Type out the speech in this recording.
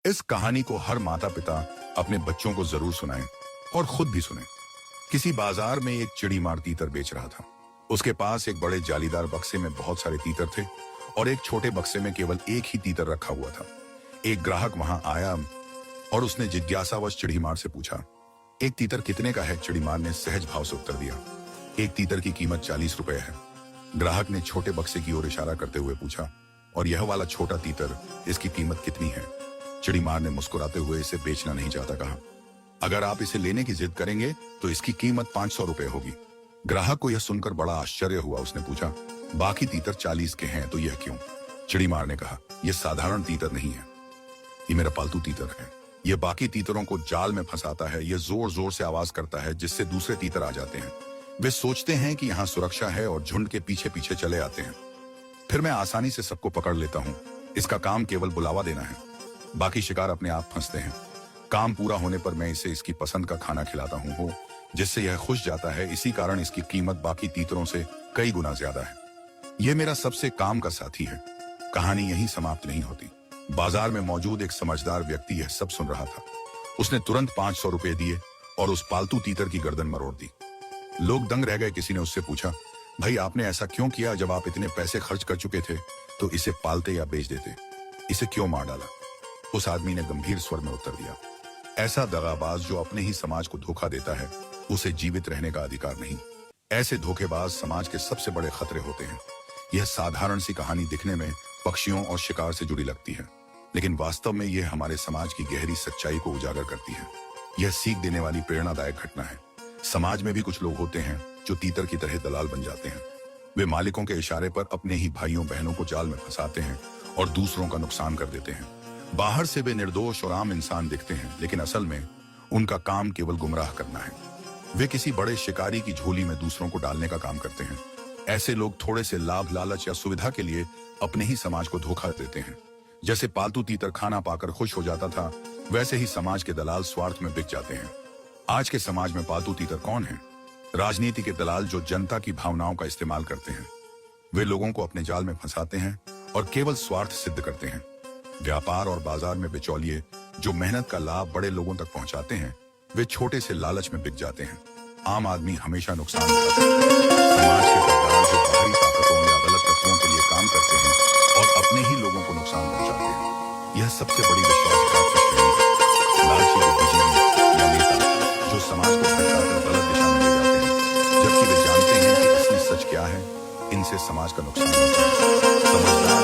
इस कहानी को हर माता पिता अपने बच्चों को जरूर सुनाएं और खुद भी सुने। किसी बाजार में एक चिड़ीमार तीतर बेच रहा था। उसके पास एक बड़े जालीदार बक्से में बहुत सारे तीतर थे और एक छोटे बक्से में केवल एक ही तीतर रखा हुआ था। एक ग्राहक वहां आया और उसने जिज्ञासावश चिड़ीमार से पूछा, एक तीतर कितने का है? चिड़ीमार ने सहज भाव से उत्तर दिया, एक तीतर की कीमत 40 रुपए है। ग्राहक ने छोटे बक्से की ओर इशारा करते हुए पूछा, और यह वाला छोटा तीतर, इसकी कीमत कितनी है? चिड़ीमार ने मुस्कुराते हुए इसे बेचना नहीं चाहता कहा, अगर आप इसे लेने की जिद करेंगे तो इसकी कीमत 500 रुपए होगी। ग्राहक को यह सुनकर बड़ा आश्चर्य हुआ। उसने पूछा, बाकी तीतर 40 के हैं तो यह क्यों? चिड़ीमार ने कहा, यह साधारण तीतर नहीं है, ये मेरा पालतू तीतर है। यह बाकी तीतरों को जाल में फंसाता है। यह जोर जोर से आवाज करता है जिससे दूसरे तीतर आ जाते हैं। वे सोचते हैं कि यहाँ सुरक्षा है और झुंड के पीछे पीछे चले आते हैं। फिर मैं आसानी से सबको पकड़ लेता हूँ। इसका काम केवल बुलावा देना है, बाकी शिकार अपने आप फंसते हैं। काम पूरा होने पर मैं इसे इसकी पसंद का खाना खिलाता हूँ जिससे यह खुश जाता है। इसी कारण इसकी कीमत बाकी तीतरों से कई गुना ज्यादा है। यह मेरा सबसे काम का साथी है। कहानी यहीं समाप्त नहीं होती। बाजार में मौजूद एक समझदार व्यक्ति यह सब सुन रहा था। उसने तुरंत 500 रुपए दिए और उस पालतू तीतर की गर्दन मरोड़ दी। लोग दंग रह गए। किसी ने उससे पूछा, भाई आपने ऐसा क्यों किया? जब आप इतने पैसे खर्च कर चुके थे तो इसे पालते या बेच देते, इसे क्यों मार डाला? उस आदमी ने गंभीर स्वर में उत्तर दिया, ऐसा दगाबाज जो अपने ही समाज को धोखा देता है, उसे जीवित रहने का अधिकार नहीं। ऐसे धोखेबाज समाज के सबसे बड़े खतरे होते हैं। यह साधारण सी कहानी दिखने में पक्षियों और शिकार से जुड़ी लगती है, लेकिन वास्तव में यह हमारे समाज की गहरी सच्चाई को उजागर करती है। यह सीख देने वाली प्रेरणादायक घटना है। समाज में भी कुछ लोग होते हैं जो तीतर की तरह दलाल बन जाते हैं। वे मालिकों के इशारे पर अपने ही भाइयों बहनों को जाल में फंसाते हैं और दूसरों का नुकसान कर देते हैं। बाहर से वे निर्दोष और आम इंसान दिखते हैं, लेकिन असल में उनका काम केवल गुमराह करना है। वे किसी बड़े शिकारी की झोली में दूसरों को डालने का काम करते हैं। ऐसे लोग थोड़े से लाभ, लालच या सुविधा के लिए अपने ही समाज को धोखा देते हैं। जैसे पालतू तीतर खाना पाकर खुश हो जाता था, वैसे ही समाज के दलाल स्वार्थ में बिक जाते हैं। आज के समाज में पालतू तीतर कौन है? राजनीति के दलाल जो जनता की भावनाओं का इस्तेमाल करते हैं। वे लोगों को अपने जाल में फंसाते हैं और केवल स्वार्थ सिद्ध करते हैं। व्यापार और बाजार में बिचौलिए जो मेहनत का लाभ बड़े लोगों तक पहुंचाते हैं, वे छोटे से लालच में बिक जाते हैं। आम आदमी हमेशा नुकसान उठाता है। समाज के सरदार जो बाहरी ताकतों या गलत तत्वों के लिए काम करते हैं और अपने ही लोगों को नुकसान पहुंचाते हैं, यह सबसे बड़ी विश्वासघात की श्रेणी है। लालची बुद्धिजीवी या नेता जो समाज को भटकाकर गलत दिशा में ले जाते हैं, जबकि वे जानते हैं कि असली सच क्या है। इनसे समाज का नुकसान होता है। समझदार